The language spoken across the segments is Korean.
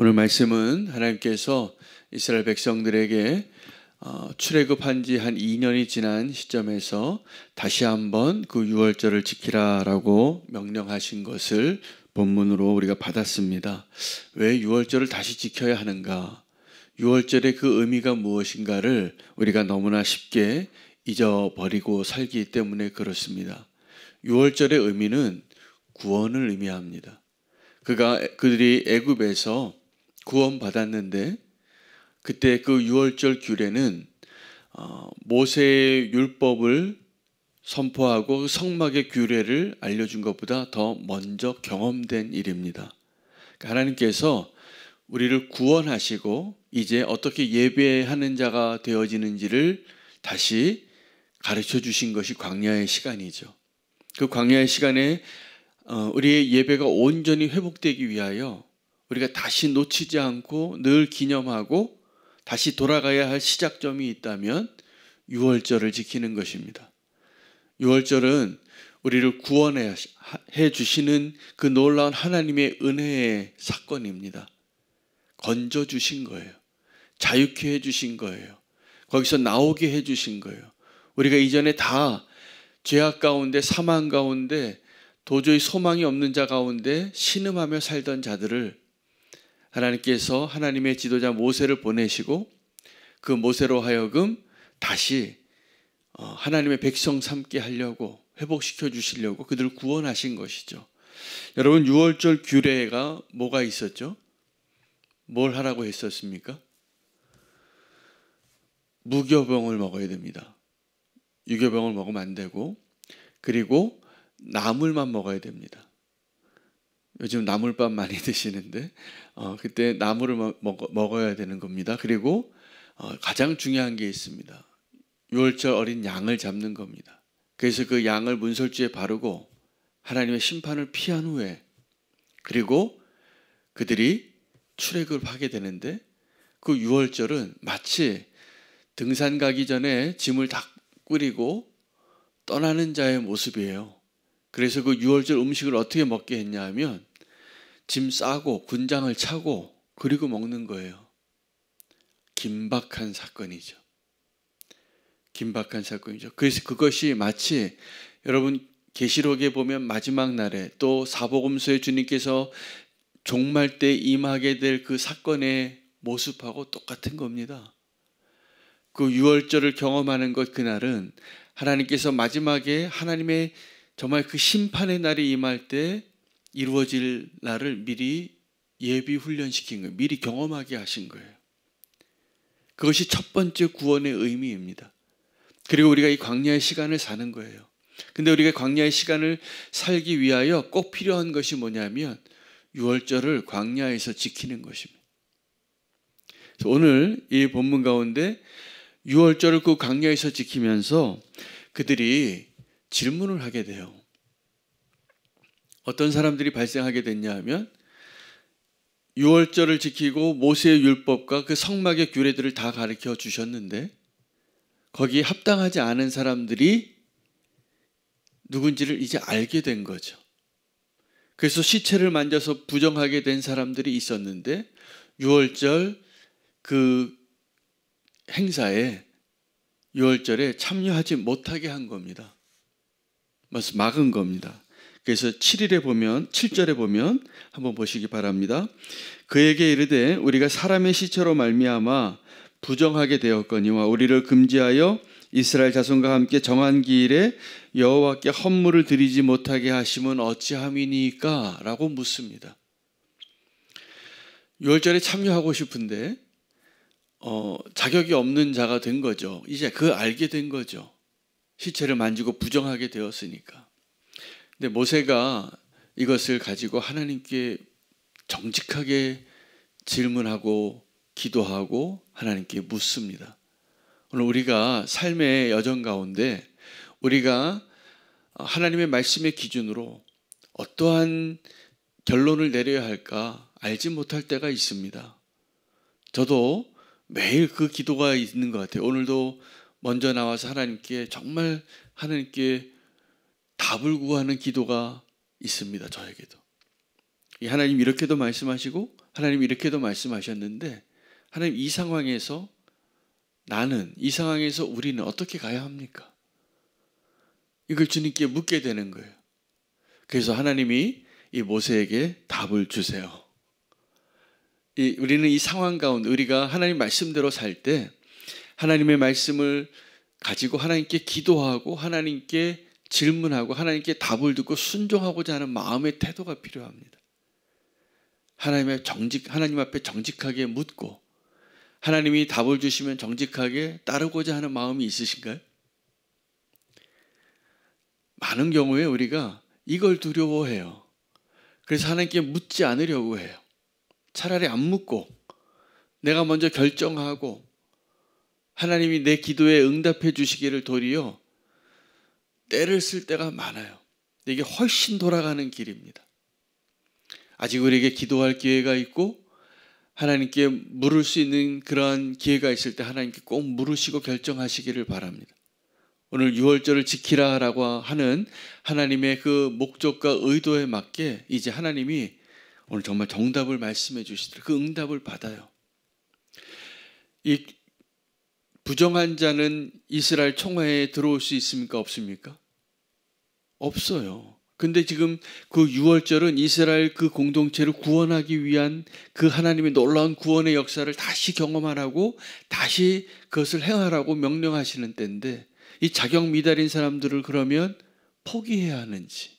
오늘 말씀은 하나님께서 이스라엘 백성들에게 출애굽한 지 한 2년이 지난 시점에서 다시 한번 그 유월절을 지키라라고 명령하신 것을 본문으로 우리가 받았습니다. 왜 유월절을 다시 지켜야 하는가? 유월절의 그 의미가 무엇인가를 우리가 너무나 쉽게 잊어버리고 살기 때문에 그렇습니다. 유월절의 의미는 구원을 의미합니다. 그들이 애굽에서 구원받았는데 그때 그 유월절 규례는 모세의 율법을 선포하고 성막의 규례를 알려준 것보다 더 먼저 경험된 일입니다. 하나님께서 우리를 구원하시고 이제 어떻게 예배하는 자가 되어지는지를 다시 가르쳐 주신 것이 광야의 시간이죠. 그 광야의 시간에 우리의 예배가 온전히 회복되기 위하여 우리가 다시 놓치지 않고 늘 기념하고 다시 돌아가야 할 시작점이 있다면 유월절을 지키는 것입니다. 유월절은 우리를 구원해 주시는 그 놀라운 하나님의 은혜의 사건입니다. 건져 주신 거예요. 자유케 해 주신 거예요. 거기서 나오게 해 주신 거예요. 우리가 이전에 다 죄악 가운데 사망 가운데 도저히 소망이 없는 자 가운데 신음하며 살던 자들을 하나님께서 하나님의 지도자 모세를 보내시고 그 모세로 하여금 다시 하나님의 백성 삼게 하려고 회복시켜 주시려고 그들을 구원하신 것이죠. 여러분, 유월절 규례가 뭐가 있었죠? 뭘 하라고 했었습니까? 무교병을 먹어야 됩니다. 유교병을 먹으면 안 되고, 그리고 나물만 먹어야 됩니다. 요즘 나물밥 많이 드시는데 그때 나물을 먹어야 되는 겁니다. 그리고 가장 중요한 게 있습니다. 유월절 어린 양을 잡는 겁니다. 그래서 그 양을 문설주에 바르고 하나님의 심판을 피한 후에 그리고 그들이 출애굽을 하게 되는데 그 유월절은 마치 등산 가기 전에 짐을 다 꾸리고 떠나는 자의 모습이에요. 그래서 그 유월절 음식을 어떻게 먹게 했냐 하면 짐 싸고 군장을 차고 그리고 먹는 거예요. 긴박한 사건이죠. 긴박한 사건이죠. 그래서 그것이 마치 여러분 계시록에 보면 마지막 날에 또 사복음서에 주님께서 종말 때 임하게 될 그 사건의 모습하고 똑같은 겁니다. 그 유월절을 경험하는 것 그날은 하나님께서 마지막에 하나님의 정말 그 심판의 날이 임할 때 이루어질 날을 미리 예비 훈련시킨 거예요. 미리 경험하게 하신 거예요. 그것이 첫 번째 구원의 의미입니다. 그리고 우리가 이 광야의 시간을 사는 거예요. 근데 우리가 광야의 시간을 살기 위하여 꼭 필요한 것이 뭐냐면 유월절을 광야에서 지키는 것입니다. 그래서 오늘 이 본문 가운데 유월절을 그 광야에서 지키면서 그들이 질문을 하게 돼요. 어떤 사람들이 발생하게 됐냐 하면 유월절을 지키고 모세의 율법과 그 성막의 규례들을 다 가르쳐 주셨는데 거기에 합당하지 않은 사람들이 누군지를 이제 알게 된 거죠. 그래서 시체를 만져서 부정하게 된 사람들이 있었는데 유월절 그 행사에 유월절에 참여하지 못하게 한 겁니다. 막은 겁니다. 그래서 7절에 보면 한번 보시기 바랍니다. 그에게 이르되 우리가 사람의 시체로 말미암아 부정하게 되었거니와 우리를 금지하여 이스라엘 자손과 함께 정한 기일에 여호와께 헌물을 드리지 못하게 하심은 어찌함이니까? 라고 묻습니다. 유월절에 참여하고 싶은데 자격이 없는 자가 된 거죠. 이제 알게 된 거죠. 시체를 만지고 부정하게 되었으니까. 근데 모세가 이것을 가지고 하나님께 정직하게 질문하고 기도하고 하나님께 묻습니다. 오늘 우리가 삶의 여정 가운데 우리가 하나님의 말씀의 기준으로 어떠한 결론을 내려야 할까 알지 못할 때가 있습니다. 저도 매일 그 기도가 있는 것 같아요. 오늘도 먼저 나와서 하나님께 정말 하나님께 답을 구하는 기도가 있습니다. 저에게도. 하나님 이렇게도 말씀하시고 하나님 이렇게도 말씀하셨는데 하나님 이 상황에서 이 상황에서 우리는 어떻게 가야 합니까? 이걸 주님께 묻게 되는 거예요. 그래서 하나님이 이 모세에게 답을 주세요. 우리는 이 상황 가운데 우리가 하나님 말씀대로 살 때 하나님의 말씀을 가지고 하나님께 기도하고 하나님께 질문하고 하나님께 답을 듣고 순종하고자 하는 마음의 태도가 필요합니다. 하나님 앞에 정직하게 묻고 하나님이 답을 주시면 정직하게 따르고자 하는 마음이 있으신가요? 많은 경우에 우리가 이걸 두려워해요. 그래서 하나님께 묻지 않으려고 해요. 차라리 안 묻고 내가 먼저 결정하고 하나님이 내 기도에 응답해 주시기를 도리어 때를 쓸 때가 많아요. 이게 훨씬 돌아가는 길입니다. 아직 우리에게 기도할 기회가 있고 하나님께 물을 수 있는 그러한 기회가 있을 때 하나님께 꼭 물으시고 결정하시기를 바랍니다. 오늘 유월절을 지키라라고 하는 하나님의 그 목적과 의도에 맞게 이제 하나님이 오늘 정말 정답을 말씀해 주시더라고요. 그 응답을 받아요. 이 부정한 자는 이스라엘 총회에 들어올 수 있습니까? 없습니까? 없어요. 근데 지금 그 유월절은 이스라엘 그 공동체를 구원하기 위한 그 하나님의 놀라운 구원의 역사를 다시 경험하라고 다시 그것을 행하라고 명령하시는 때인데 이 자격 미달인 사람들을 그러면 포기해야 하는지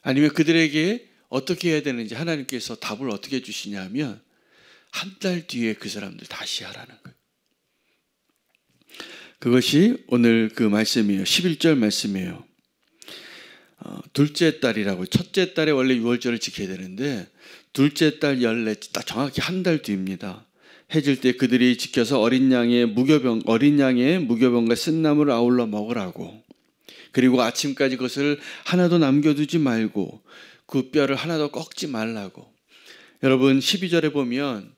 아니면 그들에게 어떻게 해야 되는지 하나님께서 답을 어떻게 주시냐면 한 달 뒤에 그 사람들 다시 하라는 거예요. 그것이 오늘 그 말씀이에요. 11절 말씀이에요. 둘째 달이라고 첫째 달에 원래 유월절을 지켜야 되는데 둘째 달 열넷 딱 정확히 한 달 뒤입니다. 해질 때 그들이 지켜서 어린 양의 무교병과 쓴나물을 아울러 먹으라고 그리고 아침까지 그것을 하나도 남겨두지 말고 그 뼈를 하나도 꺾지 말라고. 여러분 12절에 보면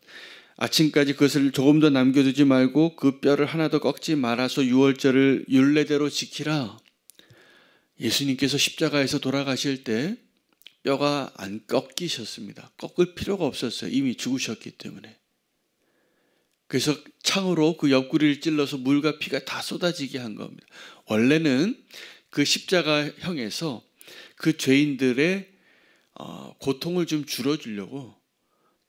아침까지 그것을 조금도 남겨두지 말고 그 뼈를 하나도 꺾지 말아서 유월절을 율례대로 지키라. 예수님께서 십자가에서 돌아가실 때 뼈가 안 꺾이셨습니다. 꺾을 필요가 없었어요. 이미 죽으셨기 때문에. 그래서 창으로 그 옆구리를 찔러서 물과 피가 다 쏟아지게 한 겁니다. 원래는 그 십자가형에서 그 죄인들의 고통을 좀 줄여주려고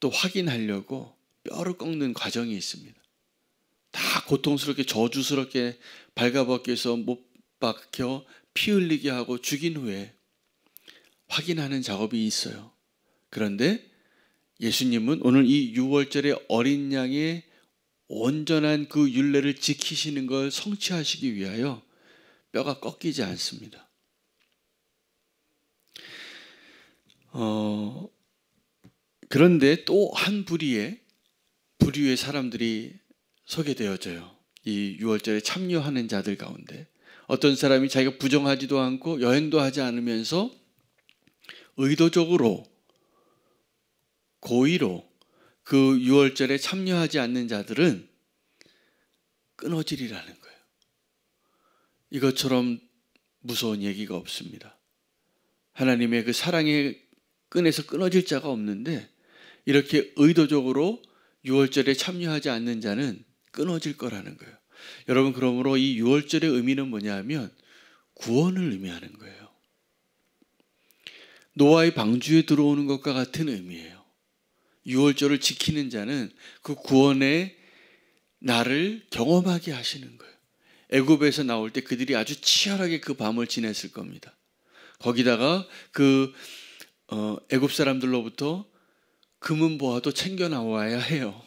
또 확인하려고 뼈를 꺾는 과정이 있습니다. 다 고통스럽게 저주스럽게 발가벗겨서 못 박혀 피 흘리게 하고 죽인 후에 확인하는 작업이 있어요. 그런데 예수님은 오늘 이 유월절의 어린 양의 온전한 그 율례를 지키시는 걸 성취하시기 위하여 뼈가 꺾이지 않습니다. 그런데 또 한 부류의 사람들이 서게 되어져요. 이 유월절에 참여하는 자들 가운데 어떤 사람이 자기가 부정하지도 않고 여행도 하지 않으면서 의도적으로 고의로 그 유월절에 참여하지 않는 자들은 끊어지리라는 거예요. 이것처럼 무서운 얘기가 없습니다. 하나님의 그 사랑의 끈에서 끊어질 자가 없는데 이렇게 의도적으로 유월절에 참여하지 않는 자는 끊어질 거라는 거예요. 여러분 그러므로 이 유월절의 의미는 뭐냐면 구원을 의미하는 거예요. 노아의 방주에 들어오는 것과 같은 의미예요. 유월절을 지키는 자는 그 구원의 날을 경험하게 하시는 거예요. 애굽에서 나올 때 그들이 아주 치열하게 그 밤을 지냈을 겁니다. 거기다가 그 애굽 사람들로부터 금은 보화도 챙겨 나와야 해요.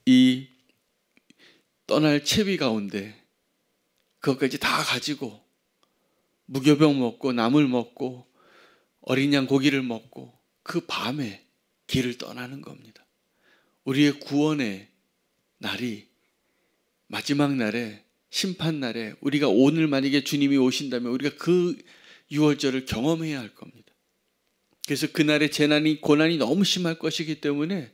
이 떠날 채비 가운데 그것까지 다 가지고 무교병 먹고 나물 먹고 어린 양 고기를 먹고 그 밤에 길을 떠나는 겁니다. 우리의 구원의 날이 마지막 날에 심판날에 우리가 오늘 만약에 주님이 오신다면 우리가 그 유월절을 경험해야 할 겁니다. 그래서 그날의 재난이 고난이 너무 심할 것이기 때문에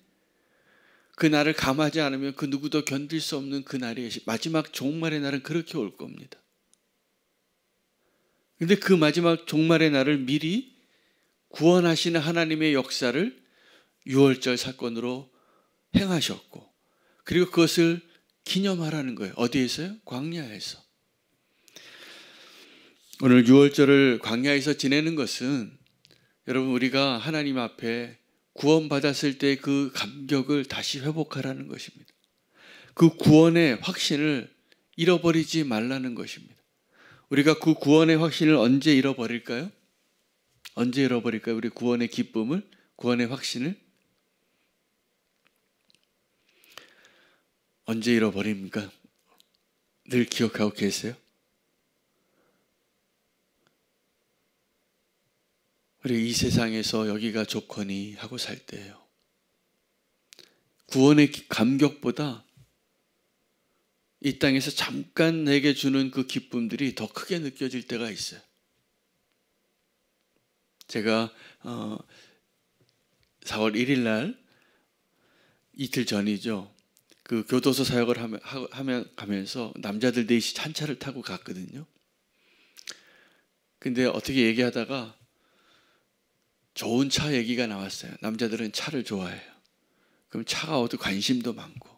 그 날을 감하지 않으면 그 누구도 견딜 수 없는 그 날이 마지막 종말의 날은 그렇게 올 겁니다. 그런데 그 마지막 종말의 날을 미리 구원하시는 하나님의 역사를 유월절 사건으로 행하셨고, 그리고 그것을 기념하라는 거예요. 어디에서요? 광야에서. 오늘 유월절을 광야에서 지내는 것은 여러분, 우리가 하나님 앞에 구원받았을 때 그 감격을 다시 회복하라는 것입니다. 그 구원의 확신을 잃어버리지 말라는 것입니다. 우리가 그 구원의 확신을 언제 잃어버릴까요? 언제 잃어버릴까요? 우리 구원의 기쁨을, 구원의 확신을 언제 잃어버립니까? 늘 기억하고 계세요? 우리 이 세상에서 여기가 좋거니 하고 살 때예요. 구원의 감격보다 이 땅에서 잠깐 내게 주는 그 기쁨들이 더 크게 느껴질 때가 있어요. 제가 4월 1일 날, 이틀 전이죠. 그 교도소 사역을 하면서 남자들 넷이 한 차를 타고 갔거든요. 근데 어떻게 얘기하다가 좋은 차 얘기가 나왔어요. 남자들은 차를 좋아해요. 그럼 차가 어디 관심도 많고.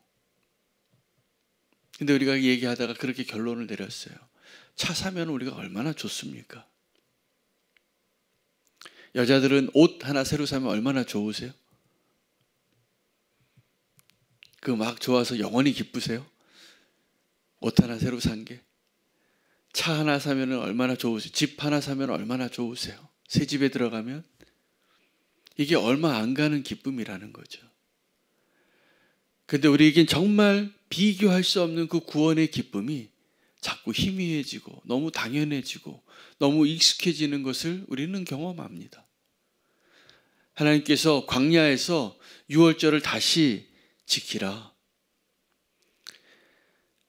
근데 우리가 얘기하다가 그렇게 결론을 내렸어요. 차 사면 우리가 얼마나 좋습니까? 여자들은 옷 하나 새로 사면 얼마나 좋으세요? 그 막 좋아서 영원히 기쁘세요? 옷 하나 새로 산 게. 차 하나 사면 얼마나 좋으세요? 집 하나 사면 얼마나 좋으세요? 새 집에 들어가면 이게 얼마 안 가는 기쁨이라는 거죠. 근데 우리에겐 정말 비교할 수 없는 그 구원의 기쁨이 자꾸 희미해지고 너무 당연해지고 너무 익숙해지는 것을 우리는 경험합니다. 하나님께서 광야에서 유월절을 다시 지키라.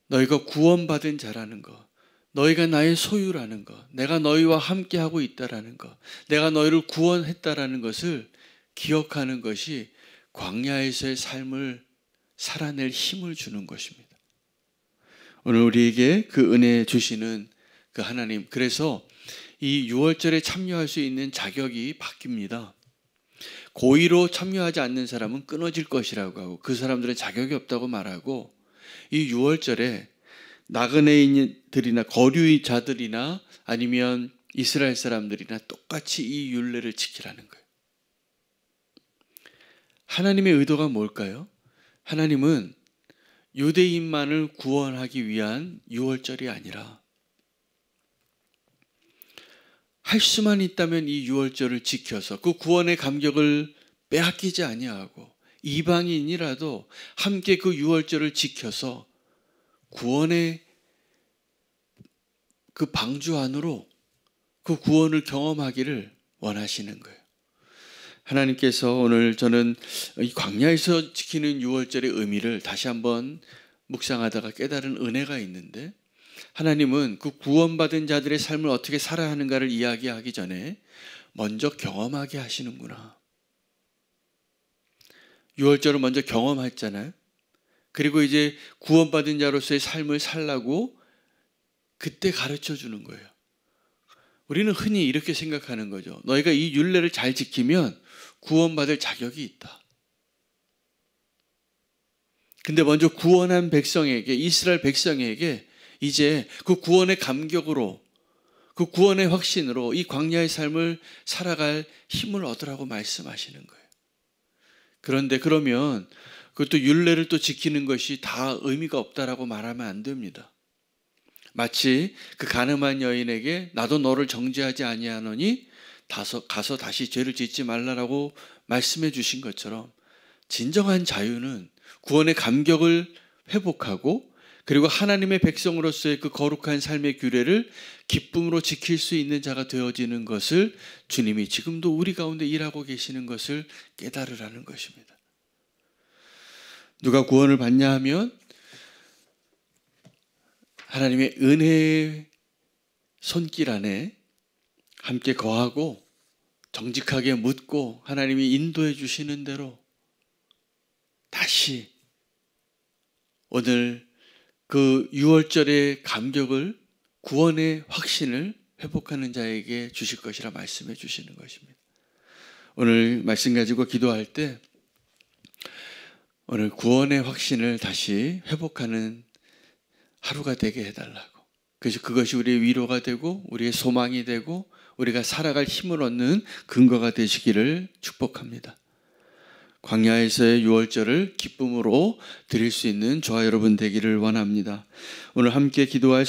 너희가 구원받은 자라는 것, 너희가 나의 소유라는 것, 내가 너희와 함께하고 있다라는 것, 내가 너희를 구원했다라는 것을 기억하는 것이 광야에서의 삶을 살아낼 힘을 주는 것입니다. 오늘 우리에게 그 은혜 주시는 그 하나님, 그래서 이 유월절에 참여할 수 있는 자격이 바뀝니다. 고의로 참여하지 않는 사람은 끊어질 것이라고 하고, 그 사람들은 자격이 없다고 말하고, 이 유월절에 나그네인들이나 거류자들이나 아니면 이스라엘 사람들이나 똑같이 이 율례를 지키라는 거예요. 하나님의 의도가 뭘까요? 하나님은 유대인만을 구원하기 위한 유월절이 아니라 할 수만 있다면 이 유월절을 지켜서 그 구원의 감격을 빼앗기지 아니하고 이방인이라도 함께 그 유월절을 지켜서 구원의 그 방주 안으로 그 구원을 경험하기를 원하시는 거예요. 하나님께서 오늘 저는 이 광야에서 지키는 유월절의 의미를 다시 한번 묵상하다가 깨달은 은혜가 있는데, 하나님은 그 구원받은 자들의 삶을 어떻게 살아야 하는가를 이야기하기 전에 먼저 경험하게 하시는구나. 유월절을 먼저 경험했잖아요. 그리고 이제 구원받은 자로서의 삶을 살라고 그때 가르쳐 주는 거예요. 우리는 흔히 이렇게 생각하는 거죠. 너희가 이 율례를 잘 지키면 구원받을 자격이 있다. 근데 먼저 구원한 백성에게, 이스라엘 백성에게 이제 그 구원의 감격으로, 그 구원의 확신으로 이 광야의 삶을 살아갈 힘을 얻으라고 말씀하시는 거예요. 그런데 그러면 그것도 율례를 또 지키는 것이 다 의미가 없다라고 말하면 안 됩니다. 마치 그 가늠한 여인에게 나도 너를 정죄하지 아니하노니 가서 다시 죄를 짓지 말라라고 말씀해 주신 것처럼, 진정한 자유는 구원의 감격을 회복하고 그리고 하나님의 백성으로서의 그 거룩한 삶의 규례를 기쁨으로 지킬 수 있는 자가 되어지는 것을 주님이 지금도 우리 가운데 일하고 계시는 것을 깨달으라는 것입니다. 누가 구원을 받냐 하면 하나님의 은혜의 손길 안에 함께 거하고 정직하게 묻고 하나님이 인도해 주시는 대로 다시 오늘 그 유월절의 감격을, 구원의 확신을 회복하는 자에게 주실 것이라 말씀해 주시는 것입니다. 오늘 말씀 가지고 기도할 때 오늘 구원의 확신을 다시 회복하는 하루가 되게 해달라고. 그래서 그것이 우리의 위로가 되고 우리의 소망이 되고 우리가 살아갈 힘을 얻는 근거가 되시기를 축복합니다. 광야에서의 유월절을 기쁨으로 드릴 수 있는 저와 여러분 되기를 원합니다. 오늘 함께 기도할